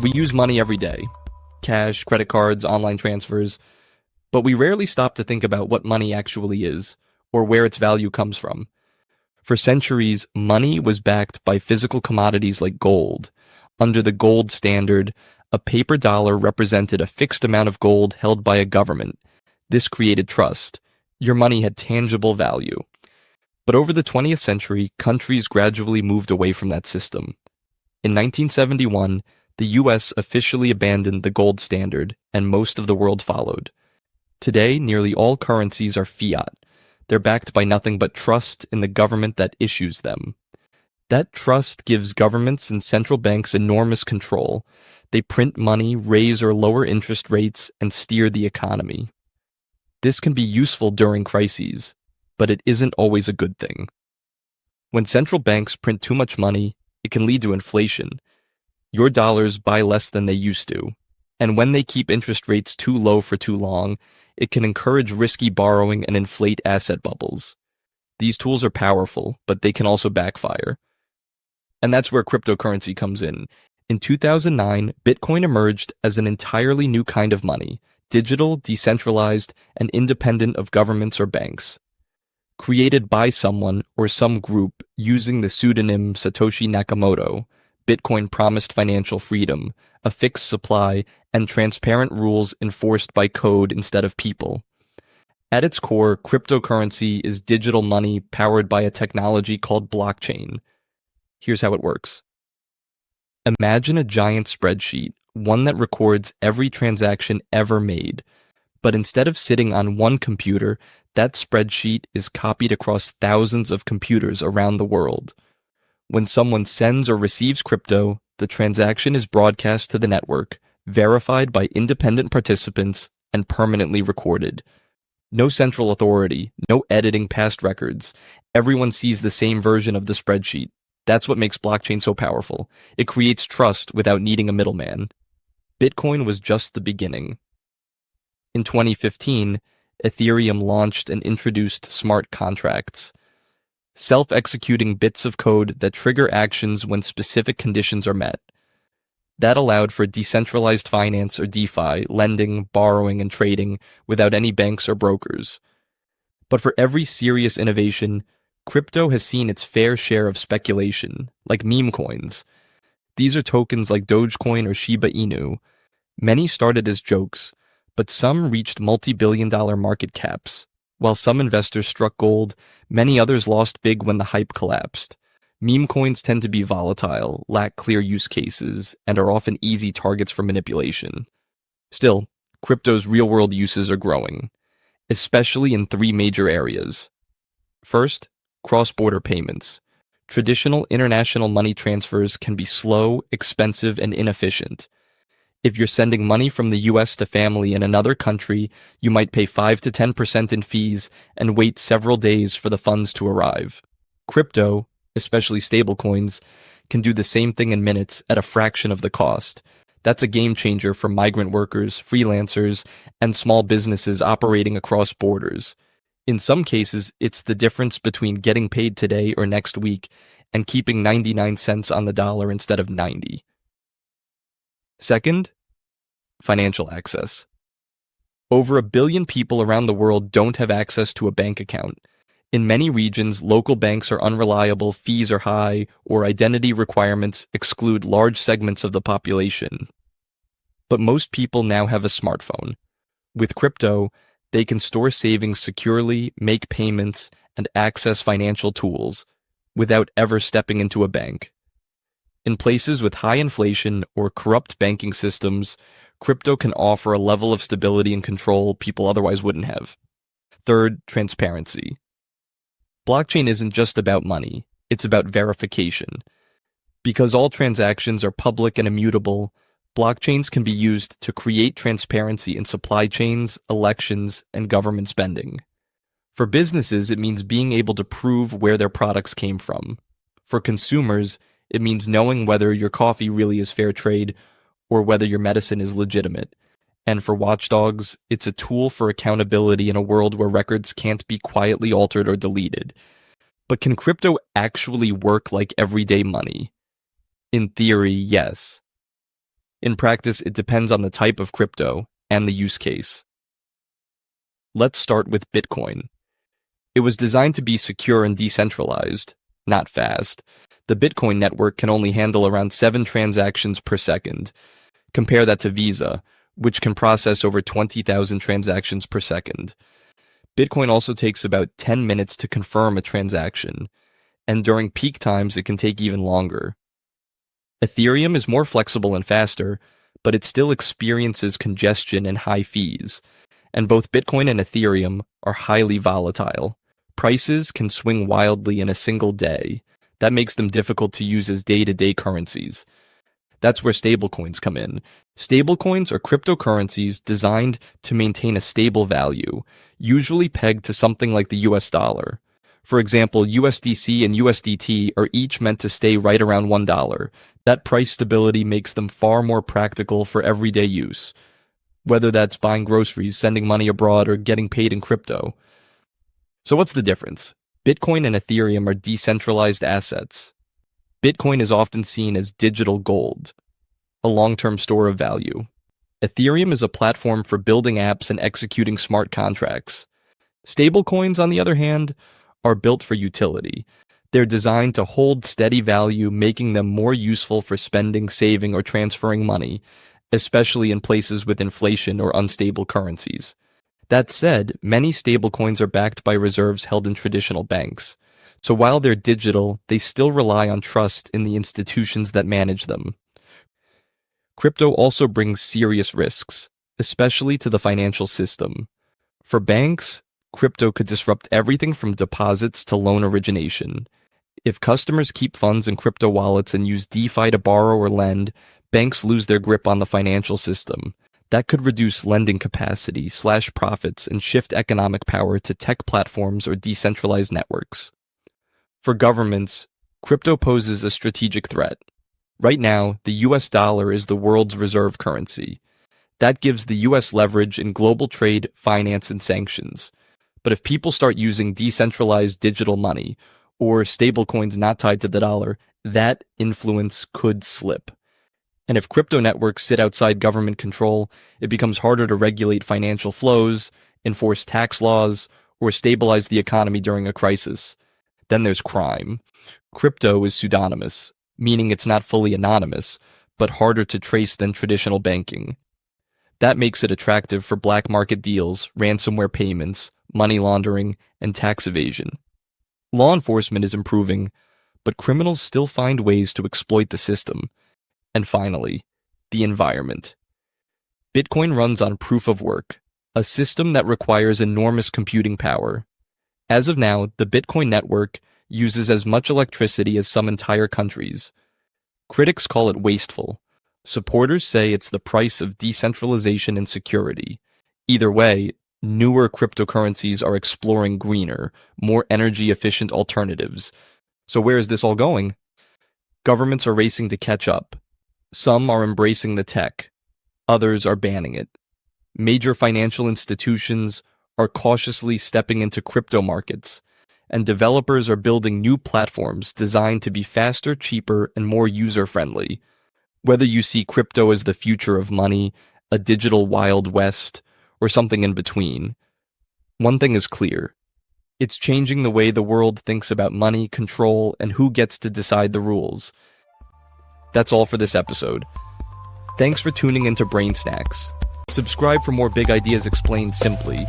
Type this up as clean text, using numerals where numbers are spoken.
We use money every day. Cash, credit cards, online transfers. But we rarely stop to think about what money actually is, or where its value comes from. For centuries, money was backed by physical commodities like gold. Under the gold standard, a paper dollar represented a fixed amount of gold held by a government. This created trust. Your money had tangible value. But over the 20th century, countries gradually moved away from that system. In 1971, the US officially abandoned the gold standard, and most of the world followed. Today, nearly all currencies are fiat. They're backed by nothing but trust in the government that issues them. That trust gives governments and central banks enormous control. They print money, raise or lower interest rates, and steer the economy. This can be useful during crises, but it isn't always a good thing. When central banks print too much money, it can lead to inflation. Your dollars buy less than they used to, and when they keep interest rates too low for too long, it can encourage risky borrowing and inflate asset bubbles. These tools are powerful, but they can also backfire. And that's where cryptocurrency comes in. In 2009, Bitcoin emerged as an entirely new kind of money, digital, decentralized, and independent of governments or banks. Created by someone or some group using the pseudonym Satoshi Nakamoto, Bitcoin promised financial freedom, a fixed supply, and transparent rules enforced by code instead of people. At its core, cryptocurrency is digital money powered by a technology called blockchain. Here's how it works. Imagine a giant spreadsheet, one that records every transaction ever made. But instead of sitting on one computer, that spreadsheet is copied across thousands of computers around the world. When someone sends or receives crypto, the transaction is broadcast to the network, verified by independent participants, and permanently recorded. No central authority, no editing past records. Everyone sees the same version of the spreadsheet. That's what makes blockchain so powerful. It creates trust without needing a middleman. Bitcoin was just the beginning. In 2015, Ethereum launched and introduced smart contracts, self-executing bits of code that trigger actions when specific conditions are met. That allowed for decentralized finance or DeFi, lending, borrowing, and trading without any banks or brokers. But for every serious innovation, crypto has seen its fair share of speculation, like meme coins. These are tokens like Dogecoin or Shiba Inu. Many started as jokes, but some reached multi-billion-dollar market caps. While some investors struck gold, many others lost big when the hype collapsed. Meme coins tend to be volatile, lack clear use cases, and are often easy targets for manipulation. Still, crypto's real-world uses are growing, especially in three major areas. First, cross-border payments. Traditional international money transfers can be slow, expensive, and inefficient. If you're sending money from the US to family in another country, you might pay 5 to 10% in fees and wait several days for the funds to arrive. Crypto, especially stablecoins, can do the same thing in minutes at a fraction of the cost. That's a game changer for migrant workers, freelancers, and small businesses operating across borders. In some cases, it's the difference between getting paid today or next week and keeping 99 cents on the dollar instead of 90. Second, financial access. Over 1 billion people around the world don't have access to a bank account. In many regions, local banks are unreliable, fees are high, or identity requirements exclude large segments of the population. But most people now have a smartphone. With crypto, they can store savings securely, make payments, and access financial tools without ever stepping into a bank. In places with high inflation or corrupt banking systems, crypto can offer a level of stability and control people otherwise wouldn't have. Third, transparency. Blockchain isn't just about money, it's about verification. Because all transactions are public and immutable, blockchains can be used to create transparency in supply chains, elections, and government spending. For businesses, it means being able to prove where their products came from. For consumers, it means knowing whether your coffee really is fair trade or whether your medicine is legitimate. And for watchdogs, it's a tool for accountability in a world where records can't be quietly altered or deleted. But can crypto actually work like everyday money? In theory, yes. In practice, it depends on the type of crypto and the use case. Let's start with Bitcoin. It was designed to be secure and decentralized, not fast. The Bitcoin network can only handle around 7 transactions per second. Compare that to Visa, which can process over 20,000 transactions per second. Bitcoin also takes about 10 minutes to confirm a transaction, and during peak times it can take even longer. Ethereum is more flexible and faster, but it still experiences congestion and high fees, and both Bitcoin and Ethereum are highly volatile. Prices can swing wildly in a single day. That makes them difficult to use as day-to-day currencies. That's where stablecoins come in. Stablecoins are cryptocurrencies designed to maintain a stable value, usually pegged to something like the US dollar. For example, USDC and USDT are each meant to stay right around $1. That price stability makes them far more practical for everyday use, whether that's buying groceries, sending money abroad, or getting paid in crypto. So what's the difference? Bitcoin and Ethereum are decentralized assets. Bitcoin is often seen as digital gold, a long-term store of value. Ethereum is a platform for building apps and executing smart contracts. Stablecoins, on the other hand, are built for utility. They're designed to hold steady value, making them more useful for spending, saving, or transferring money, especially in places with inflation or unstable currencies. That said, many stablecoins are backed by reserves held in traditional banks. So while they're digital, they still rely on trust in the institutions that manage them. Crypto also brings serious risks, especially to the financial system. For banks, crypto could disrupt everything from deposits to loan origination. If customers keep funds in crypto wallets and use DeFi to borrow or lend, banks lose their grip on the financial system. That could reduce lending capacity, slash profits, and shift economic power to tech platforms or decentralized networks. For governments, crypto poses a strategic threat. Right now, the US dollar is the world's reserve currency. That gives the US leverage in global trade, finance, and sanctions. But if people start using decentralized digital money, or stablecoins not tied to the dollar, that influence could slip. And if crypto networks sit outside government control, it becomes harder to regulate financial flows, enforce tax laws, or stabilize the economy during a crisis. Then there's crime. Crypto is pseudonymous, meaning it's not fully anonymous, but harder to trace than traditional banking. That makes it attractive for black market deals, ransomware payments, money laundering, and tax evasion. Law enforcement is improving, but criminals still find ways to exploit the system. And finally, the environment. Bitcoin runs on proof of work, a system that requires enormous computing power. As of now, the Bitcoin network uses as much electricity as some entire countries. Critics call it wasteful. Supporters say it's the price of decentralization and security. Either way, newer cryptocurrencies are exploring greener, more energy-efficient alternatives. So where is this all going? Governments are racing to catch up. Some are embracing the tech. Others are banning it. Major financial institutions are cautiously stepping into crypto markets, and developers are building new platforms designed to be faster, cheaper, and more user-friendly. Whether you see crypto as the future of money, a digital Wild West, or something in between, one thing is clear. It's changing the way the world thinks about money, control, and who gets to decide the rules. That's all for this episode. Thanks for tuning into Brain Snacks. Subscribe for more big ideas explained simply.